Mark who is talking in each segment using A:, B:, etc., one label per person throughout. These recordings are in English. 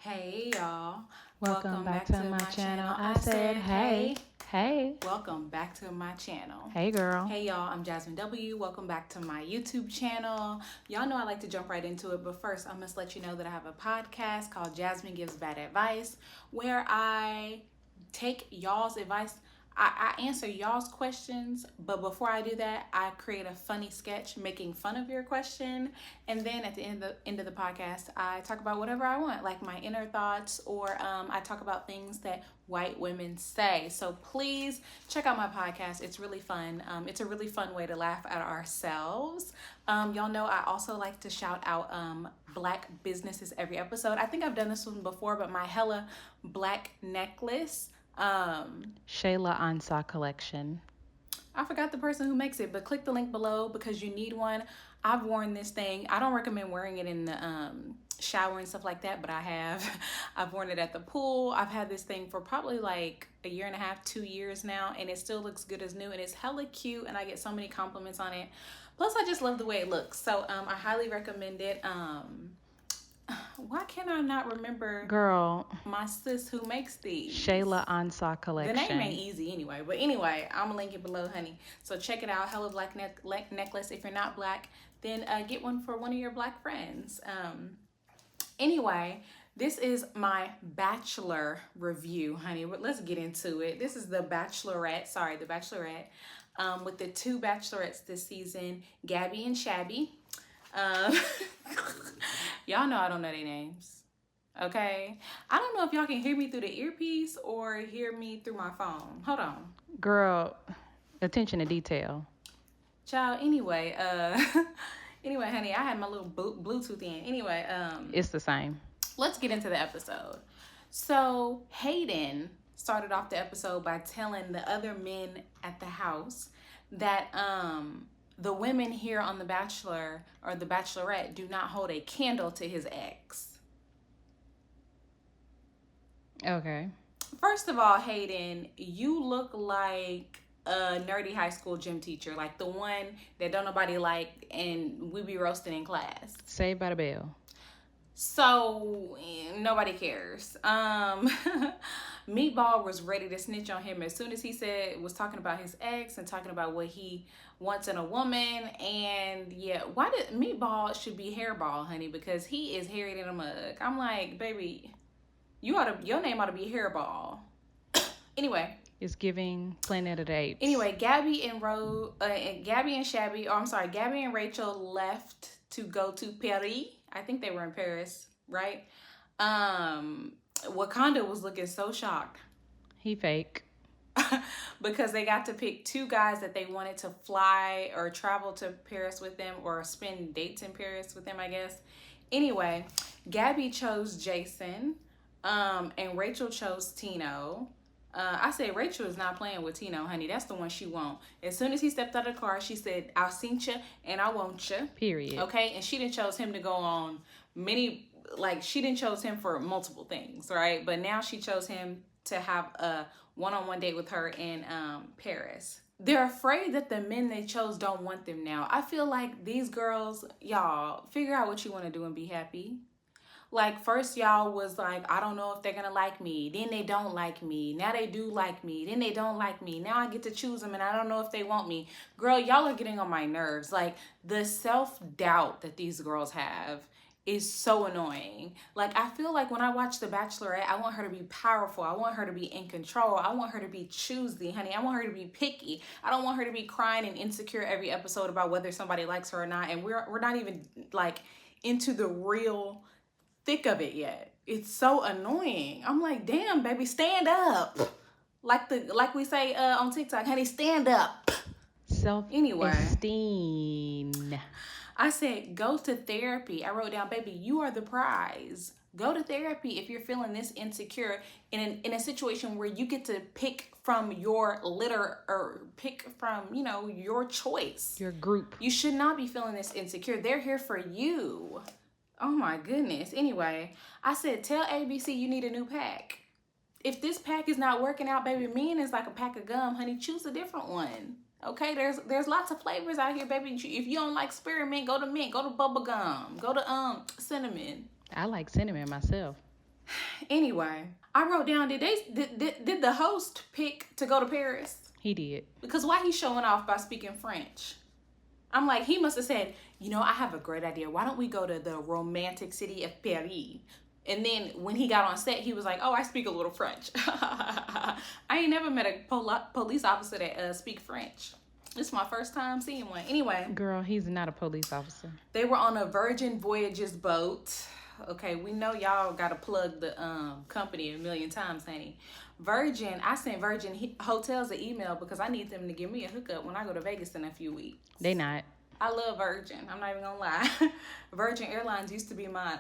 A: Hey y'all.
B: Welcome back to my channel. I said, hey, hey,
A: Welcome back to my channel.
B: hey, girl.
A: Hey y'all, I'm Jasmine W. Welcome back to my YouTube channel. Y'all know I like to jump right into it, but first I must let you know that I have a podcast called Jasmine Gives Bad Advice where I take y'all's advice. I answer y'all's questions, but before I do that, I create a funny sketch making fun of your question. And then at the end of the podcast, I talk about whatever I want, like my inner thoughts, or I talk about things that white women say. So please check out my podcast. It's really fun. It's a really fun way to laugh at ourselves. Y'all know I also like to shout out black businesses every episode. I think I've done this one before, but my hella black necklace.
B: ShaylaansahCollection.
A: I forgot the person who makes it, but click the link below because you need one. I've worn this thing. I don't recommend wearing it in the shower and stuff like that, but I have. I've worn it at the pool. I've had this thing for probably like a year and a half, 2 years now, and it still looks good as new, and it's hella cute, and I get so many compliments on it. Plus, I just love the way it looks. So I highly recommend it. Why can I not remember
B: Girl,
A: my sis who makes these?
B: ShaylaansahCollection.
A: The name ain't easy anyway. But anyway, I'm going to link it below, honey. So check it out. Hella Black necklace. If you're not black, then get one for one of your black friends. Anyway, this is my Bachelor review, honey. Let's get into it. This is the Bachelorette. Sorry, the Bachelorette. With the two Bachelorettes this season, Gabby and Shabby. Y'all know I don't know their names. Okay? I don't know if y'all can hear me through the earpiece or hear me through my phone. Hold on.
B: Girl, attention to detail.
A: Child, anyway, anyway, honey, I had my little Bluetooth in. Anyway,
B: It's the same.
A: let's get into the episode. So, Hayden started off the episode by telling the other men at the house that the women here on The Bachelor or The Bachelorette do not hold a candle to his ex.
B: Okay.
A: First of all, Hayden, you look like a nerdy high school gym teacher, like the one that don't nobody like and we be roasting in class.
B: Saved by the bell.
A: So nobody cares. Meatball was ready to snitch on him as soon as he was talking about his ex and talking about what he wants in a woman. And yeah, why did Meatball should be Hairball, honey? Because he is hairy than a mug. I'm like, baby, your name ought to be Hairball. Anyway.
B: It's giving Planet of the Apes.
A: Anyway, Gabby and Rachel left to go to Paris. I think they were in Paris, right? Wakanda was looking so shocked.
B: He fake.
A: Because they got to pick two guys that they wanted to fly or travel to Paris with them or spend dates in Paris with them, I guess. Anyway, Gabby chose Jason, and Rachel chose Tino. I said Rachel is not playing with Tino, honey. That's the one she want. As soon as he stepped out of the car, she said, "I'll seen you and I want you."
B: Period.
A: Okay, and she didn't chose him to go on she didn't chose him for multiple things, right? But now she chose him to have a one-on-one date with her in Paris. They're afraid that the men they chose don't want them now. I feel like these girls, y'all, figure out what you want to do and be happy. Like, first y'all was like, I don't know if they're gonna like me. Then they don't like me. Now they do like me. Then they don't like me. Now I get to choose them and I don't know if they want me. Girl, y'all are getting on my nerves. Like, the self-doubt that these girls have is so annoying. Like, I feel like when I watch The Bachelorette, I want her to be powerful. I want her to be in control. I want her to be choosy, honey. I want her to be picky. I don't want her to be crying and insecure every episode about whether somebody likes her or not. And we're not even, like, into the real thick of it yet. It's so annoying. I'm like, damn, baby, stand up. Like we say on TikTok, honey, stand up.
B: Self-esteem.
A: I said, go to therapy. I wrote down, baby, you are the prize. Go to therapy if you're feeling this insecure in a situation where you get to pick from your litter or pick from, your choice.
B: Your group.
A: You should not be feeling this insecure. They're here for you. Oh my goodness. Anyway, I said, tell ABC you need a new pack. If this pack is not working out, baby, mean is like a pack of gum, honey. Choose a different one. Okay, there's lots of flavors out here, baby. If you don't like spearmint, go to mint, go to bubble gum, go to cinnamon.
B: I like cinnamon myself.
A: Anyway, I wrote down, did the host pick to go to Paris?
B: He did.
A: Because why he showing off by speaking French? I'm like, he must have said, I have a great idea. Why don't we go to the romantic city of Paris? And then when he got on set, he was like, oh, I speak a little French. I ain't never met a police officer that speak French. This is my first time seeing one. Anyway.
B: Girl, he's not a police officer.
A: They were on a Virgin Voyages boat. Okay, we know y'all got to plug the company a million times, honey. Virgin, I sent Virgin Hotels an email because I need them to give me a hookup when I go to Vegas in a few weeks.
B: They not.
A: I love Virgin. I'm not even gonna lie. Virgin Airlines used to be my,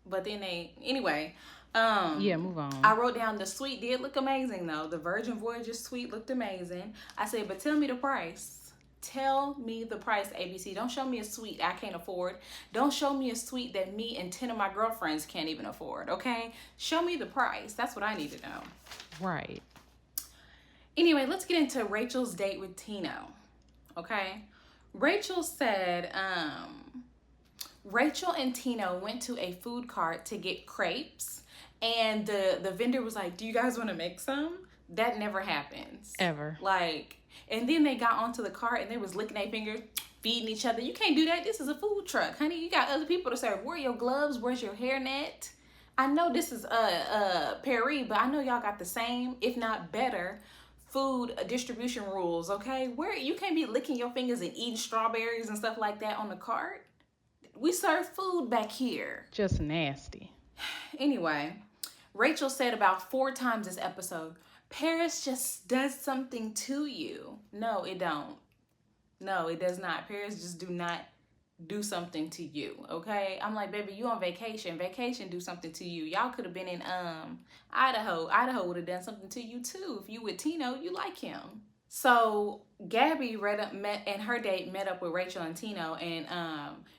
A: but then anyway.
B: Yeah, move on.
A: I wrote down the suite did look amazing though. The Virgin Voyages suite looked amazing. I said, but tell me the price. Tell me the price, ABC. Don't show me a suite I can't afford. Don't show me a suite that me and 10 of my girlfriends can't even afford, okay? Show me the price. That's what I need to know.
B: Right.
A: Anyway, let's get into Rachel's date with Tino, okay? Rachel said, Rachel and Tino went to a food cart to get crepes, and the vendor was like, do you guys want to make some? That never happens.
B: Ever.
A: And then they got onto the cart and they was licking their fingers, feeding each other. You can't do that. This is a food truck, honey. You got other people to serve. Where are your gloves? Where's your hairnet? I know this is Paris, but I know y'all got the same, if not better, food distribution rules, okay? Where you can't be licking your fingers and eating strawberries and stuff like that on the cart. We serve food back here.
B: Just nasty.
A: Anyway, Rachel said about 4 times this episode, Paris just does something to you. No, it don't. No, it does not. Paris just do not do something to you, okay? I'm like, baby, you on vacation. Vacation do something to you. Y'all could have been in Idaho. Idaho would have done something to you too. If you with Tino, you like him. So Gabby and her date met up with Rachel and Tino, and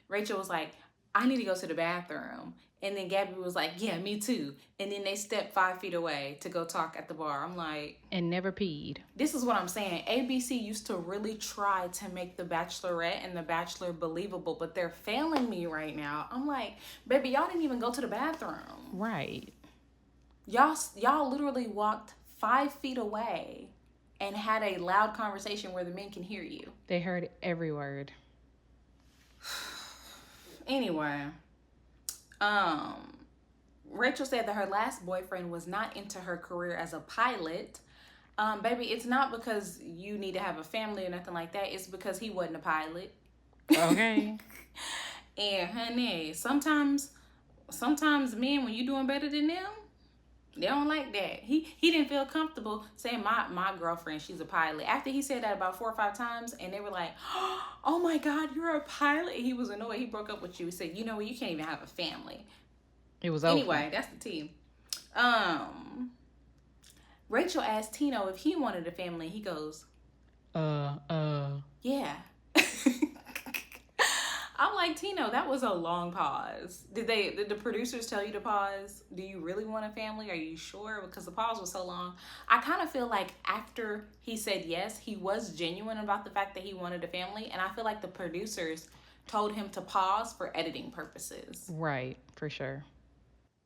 A: Rachel was like, I need to go to the bathroom. And then Gabby was like, yeah, me too. And then they stepped 5 feet away to go talk at the bar. I'm like...
B: And never peed.
A: This is what I'm saying. ABC used to really try to make The Bachelorette and The Bachelor believable, but they're failing me right now. I'm like, baby, y'all didn't even go to the bathroom.
B: Right.
A: Y'all literally walked 5 feet away and had a loud conversation where the men can hear you.
B: They heard every word.
A: Anyway... Rachel said that her last boyfriend was not into her career as a pilot. Baby, it's not because you need to have a family or nothing like that. It's because he wasn't a pilot.
B: Okay.
A: And honey, sometimes men, when you doing better than them, they don't like that. He didn't feel comfortable saying my girlfriend, she's a pilot. After he said that about 4 or 5 times, and they were like, oh my God, you're a pilot. He was annoyed. He broke up with you. He said, you know what? You can't even have a family.
B: It was over.
A: Anyway, that's the tea. Rachel asked Tino if he wanted a family. He goes, yeah. I'm like, Tino, that was a long pause. Did the producers tell you to pause? Do you really want a family? Are you sure? Because the pause was so long. I kind of feel like after he said yes, he was genuine about the fact that he wanted a family. And I feel like the producers told him to pause for editing purposes.
B: Right, for sure.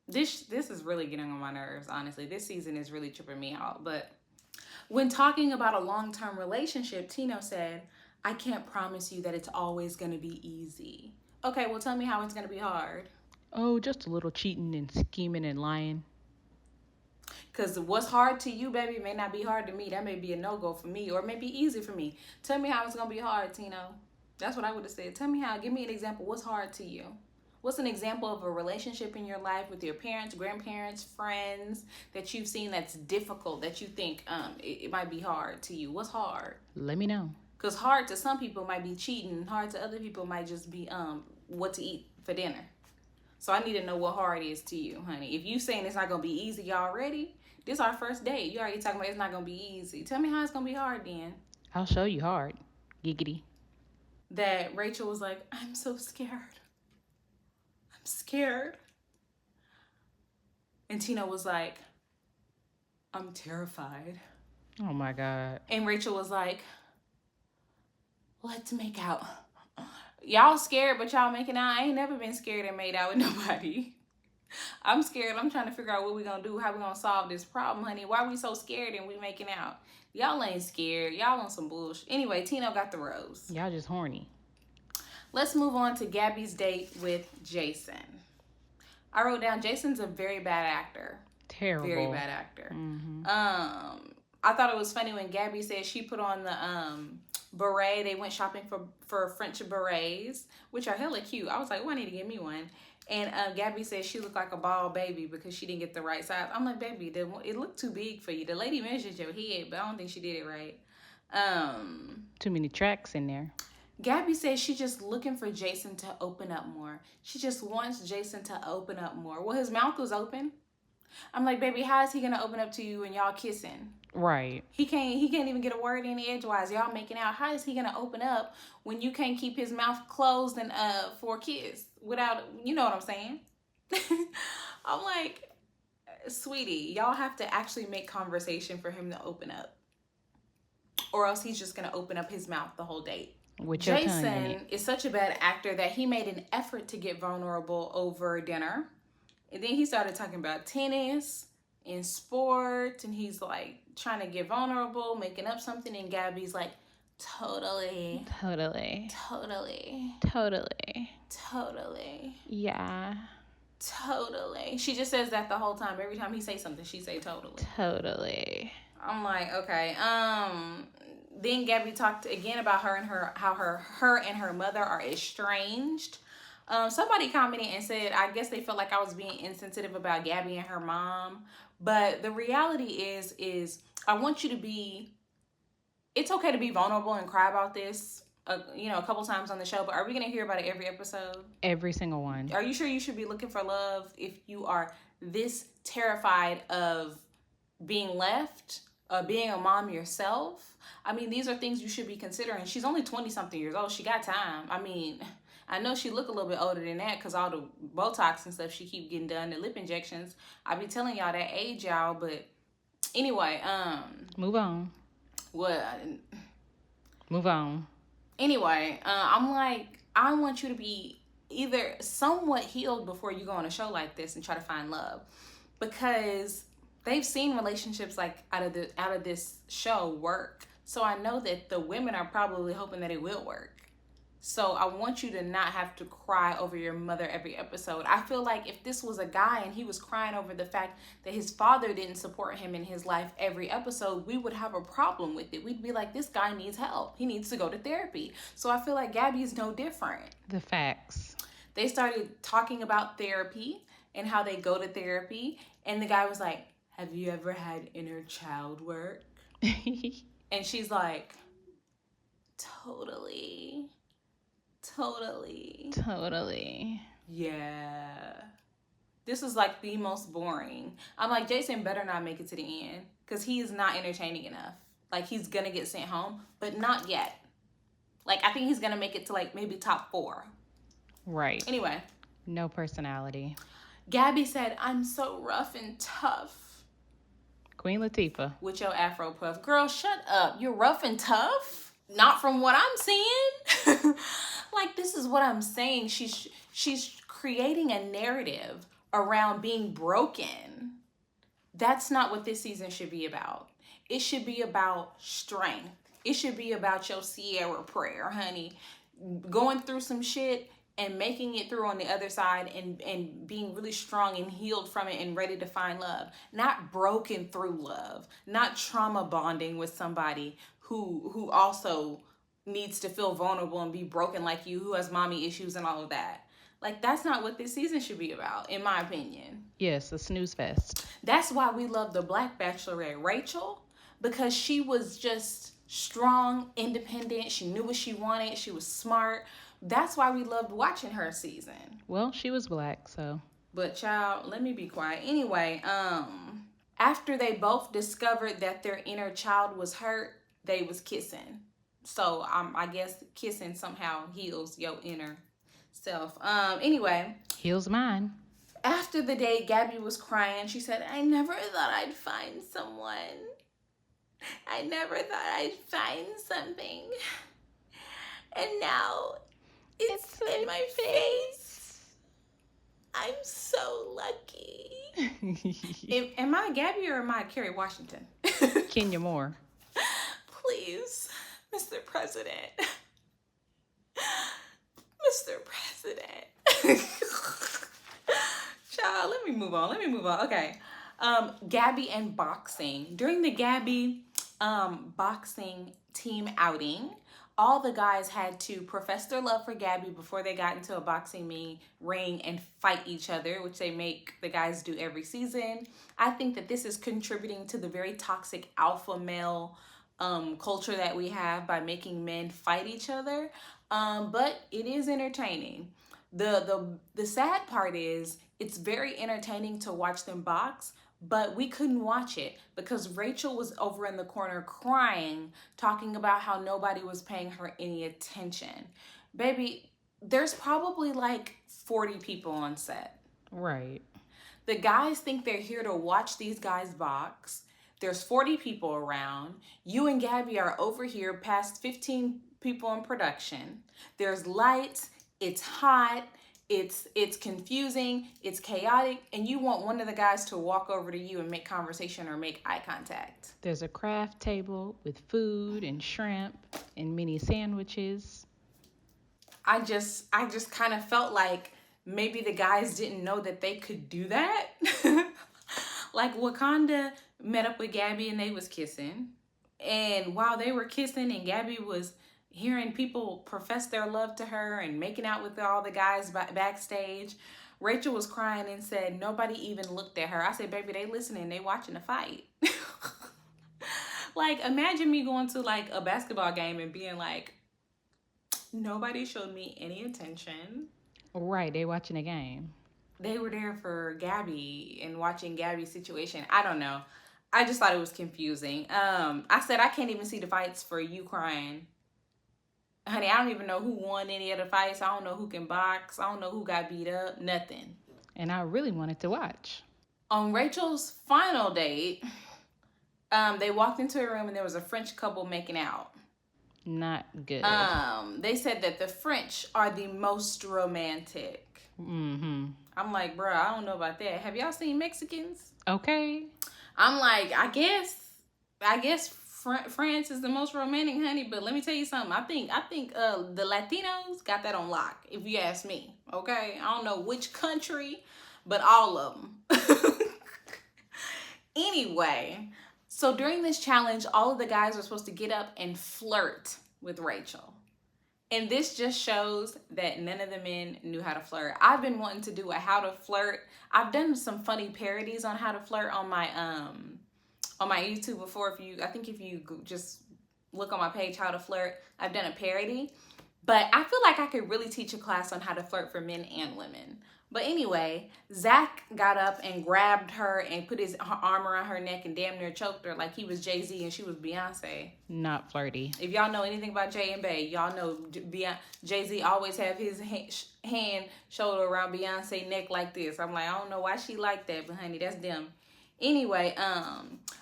A: This is really getting on my nerves, honestly. This season is really tripping me out. But when talking about a long-term relationship, Tino said, I can't promise you that it's always going to be easy. Okay, well, tell me how it's going to be hard.
B: Oh, just a little cheating and scheming and lying.
A: Because what's hard to you, baby, may not be hard to me. That may be a no-go for me, or it may be easy for me. Tell me how it's going to be hard, Tino. That's what I would have said. Tell me how. Give me an example. What's hard to you? What's an example of a relationship in your life with your parents, grandparents, friends that you've seen that's difficult, that you think it might be hard to you? What's hard?
B: Let me know.
A: Because hard to some people might be cheating. Hard to other people might just be what to eat for dinner. So I need to know what hard is to you, honey. If you saying it's not going to be easy already, this is our first date. You already talking about it's not going to be easy. Tell me how it's going to be hard then.
B: I'll show you hard. Giggity.
A: That Rachel was like, I'm so scared. I'm scared. And Tina was like, I'm terrified.
B: Oh my God.
A: And Rachel was like, let's make out. Y'all scared, but y'all making out. I ain't never been scared and made out with nobody. I'm scared. I'm trying to figure out what we're going to do, how we're going to solve this problem, honey. Why are we so scared and we making out? Y'all ain't scared. Y'all on some bullshit. Anyway, Tino got the rose.
B: Y'all just horny.
A: Let's move on to Gabby's date with Jason. I wrote down Jason's a very bad actor.
B: Terrible.
A: Very bad actor.
B: Mm-hmm.
A: I thought it was funny when Gabby said she put on the beret. They went shopping for French berets, which are hella cute. I was like, oh, I need to get me one. And Gabby said she looked like a bald baby because she didn't get the right size. I'm like, baby, it looked too big for you. The lady measured your head, but I don't think she did it right.
B: Too many tracks in there.
A: Gabby says she's just looking for Jason to open up more. She just wants Jason to open up more. Well, his mouth was open. I'm like, baby, how is he gonna open up to you when y'all kissing?
B: Right.
A: He can't even get a word in edgewise. Y'all making out. How is he gonna open up when you can't keep his mouth closed and for a kiss without, you know what I'm saying? I'm like, sweetie, y'all have to actually make conversation for him to open up, or else he's just gonna open up his mouth the whole date.
B: With
A: Jason is such a bad actor that he made an effort to get vulnerable over dinner. And then he started talking about tennis and sports. And he's like trying to get vulnerable, making up something. And Gabby's like, totally.
B: Yeah.
A: Totally. She just says that the whole time. Every time he says something, she say totally. I'm like, okay. Then Gabby talked again about how her and her mother are estranged. Somebody commented and said, I guess they felt like I was being insensitive about Gabby and her mom. But the reality is I want you to be, it's okay to be vulnerable and cry about this, a couple times on the show. But are we going to hear about it every episode?
B: Every single one.
A: Are you sure you should be looking for love if you are this terrified of being left? Being a mom yourself? I mean, these are things you should be considering. She's only 20-something years old. She got time. I mean, I know she look a little bit older than that because all the Botox and stuff she keep getting done, the lip injections. I be telling y'all that age, y'all. But anyway,
B: move on.
A: What?
B: Move on.
A: Anyway, I'm like, I want you to be either somewhat healed before you go on a show like this and try to find love, because they've seen relationships like out of this show work. So I know that the women are probably hoping that it will work. So I want you to not have to cry over your mother every episode. I feel like if this was a guy and he was crying over the fact that his father didn't support him in his life every episode, we would have a problem with it. We'd be like, this guy needs help. He needs to go to therapy. So I feel like Gabby is no different.
B: The facts.
A: They started talking about therapy and how they go to therapy. And the guy was like, have you ever had inner child work? And she's like, totally. Yeah. This is like the most boring. I'm like, Jason better not make it to the end because he is not entertaining enough. Like, he's going to get sent home, but not yet. Like, I think he's going to make it to like maybe top 4.
B: Right.
A: Anyway.
B: No personality.
A: Gabby said, I'm so rough and tough.
B: Queen Latifah.
A: With your Afro puff. Girl, shut up. You're rough and tough? Not from what I'm seeing. Like, this is what I'm saying. She's creating a narrative around being broken. That's not what this season should be about. It should be about strength. It should be about your Sierra prayer, honey. Going through some shit and making it through on the other side and being really strong and healed from it and ready to find love. Not broken through love. Not trauma bonding with somebody who also needs to feel vulnerable and be broken like you, who has mommy issues and all of that. Like, that's not what this season should be about, in my opinion.
B: Yes, a snooze fest.
A: That's why we love the Black Bachelorette, Rachel, because she was just strong, independent. She knew what she wanted. She was smart. That's why we loved watching her season.
B: Well, she was black, so.
A: But child, let me be quiet. Anyway, after they both discovered that their inner child was hurt, they was kissing. So I guess kissing somehow heals your inner self. Anyway.
B: Heals mine.
A: After the date, Gabby was crying. She said, I never thought I'd find someone. I never thought I'd find something. And now it's in my face. I'm so lucky. Am I Gabby or am I Kerry Washington?
B: Kenya Moore.
A: Please, Mr. President. Mr. President. Child, let me move on. Okay. Gabby and boxing. During the Gabby boxing team outing, all the guys had to profess their love for Gabby before they got into a boxing ring and fight each other, which they make the guys do every season. I think that this is contributing to the very toxic alpha male culture that we have by making men fight each other. But it is entertaining. The sad part is it's very entertaining to watch them box, but we couldn't watch it because Rachel was over in the corner crying, talking about how nobody was paying her any attention. Baby, there's probably like 40 people on set.
B: Right.
A: The guys think they're here to watch these guys box. There's 40 people around. You and Gabby are over here past 15 people in production. There's lights. It's hot. It's confusing. It's chaotic. And you want one of the guys to walk over to you and make conversation or make eye contact.
B: There's a craft table with food and shrimp and mini sandwiches.
A: I just kind of felt like maybe the guys didn't know that they could do that. Like Wakanda met up with Gabby and they was kissing. And while they were kissing and Gabby was hearing people profess their love to her and making out with all the guys backstage, Rachel was crying and said nobody even looked at her. I said, baby, they listening. They watching the fight. Like, imagine me going to like a basketball game and being like, nobody showed me any attention.
B: Right, they watching a game.
A: They were there for Gabby and watching Gabby's situation. I don't know. I just thought it was confusing. I said, I can't even see the fights for you crying. Honey, I don't even know who won any of the fights. I don't know who can box. I don't know who got beat up. Nothing.
B: And I really wanted to watch.
A: On Rachel's final date, they walked into a room and there was a French couple making out.
B: Not good.
A: They said that the French are the most romantic.
B: Mm-hmm.
A: I'm like, bro, I don't know about that. Have y'all seen Mexicans?
B: Okay.
A: I'm like, I guess France is the most romantic, honey. But let me tell you something. I think the Latinos got that on lock, if you ask me. Okay, I don't know which country, but all of them. Anyway, so during this challenge, all of the guys were supposed to get up and flirt with Rachel. And this just shows that none of the men knew how to flirt. I've been wanting to do a how to flirt. I've done some funny parodies on how to flirt on my YouTube before. If you just look on my page, how to flirt, I've done a parody. But I feel like I could really teach a class on how to flirt for men and women. But anyway, Zach got up and grabbed her and put his arm around her neck and damn near choked her like he was Jay-Z and she was Beyonce.
B: Not flirty.
A: If y'all know anything about Jay and Bey, y'all know Jay-Z always have his hand shoulder around Beyonce's neck like this. I'm like, I don't know why she like that, but honey, that's them. Anyway,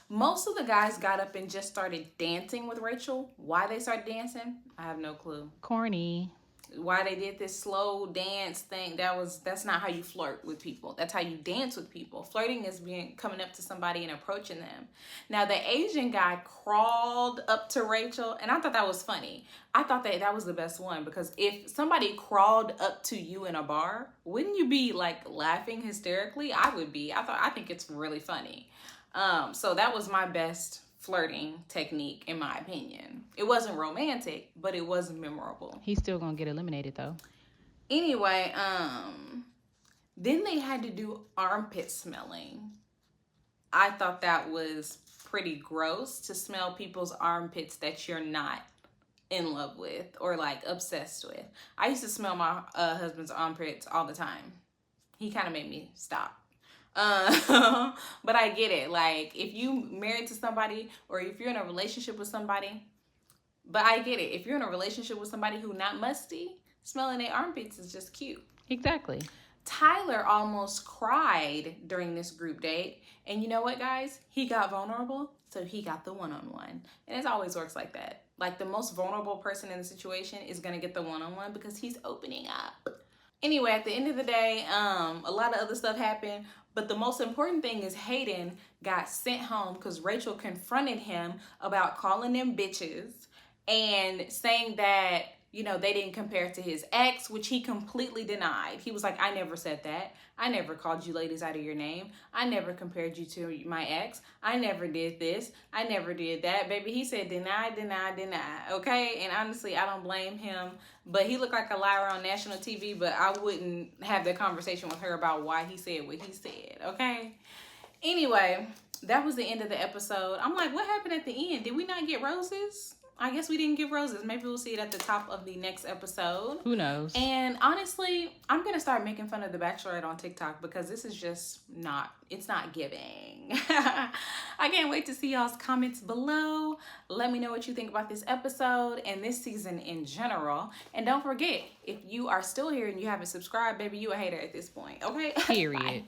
A: most of the guys got up and just started dancing with Rachel. Why they started dancing, I have no clue.
B: Corny.
A: Why they did this slow dance thing, that's not how you flirt with people. That's how you dance with people. Flirting is coming up to somebody and approaching them. Now, the Asian guy crawled up to Rachel, and I thought that was funny. I thought that was the best one, because if somebody crawled up to you in a bar, wouldn't you be like laughing hysterically? I would be. I think it's really funny. So that was my best flirting technique, in my opinion. It wasn't romantic, but it was memorable.
B: He's still gonna get eliminated though.
A: Anyway, then they had to do armpit smelling. I thought that was pretty gross, to smell people's armpits that you're not in love with or like obsessed with. I used to smell my husband's armpits all the time. He kind of made me stop. But I get it. Like, if you married to somebody or if you're in a relationship with somebody, but I get it. If you're in a relationship with somebody who not musty, smelling their armpits is just cute.
B: Exactly.
A: Tyler almost cried during this group date. And you know what, guys? He got vulnerable, so he got the one-on-one. And it always works like that. Like, the most vulnerable person in the situation is going to get the one-on-one because he's opening up. Anyway, at the end of the day, a lot of other stuff happened. But the most important thing is Hayden got sent home because Rachel confronted him about calling them bitches and saying that, you know, they didn't compare to his ex, which he completely denied. He was like, I never said that. I never called you ladies out of your name. I never compared you to my ex. I never did this. I never did that. Baby, he said deny, deny, deny. Okay? And honestly, I don't blame him. But he looked like a liar on national TV, but I wouldn't have the conversation with her about why he said what he said. Okay? Anyway, that was the end of the episode. I'm like, what happened at the end? Did we not get roses? I guess we didn't give roses. Maybe we'll see it at the top of the next episode.
B: Who knows?
A: And honestly, I'm going to start making fun of the Bachelorette on TikTok because this is just it's not giving. I can't wait to see y'all's comments below. Let me know what you think about this episode and this season in general. And don't forget, if you are still here and you haven't subscribed, baby, you a hater at this point. Okay?
B: Period.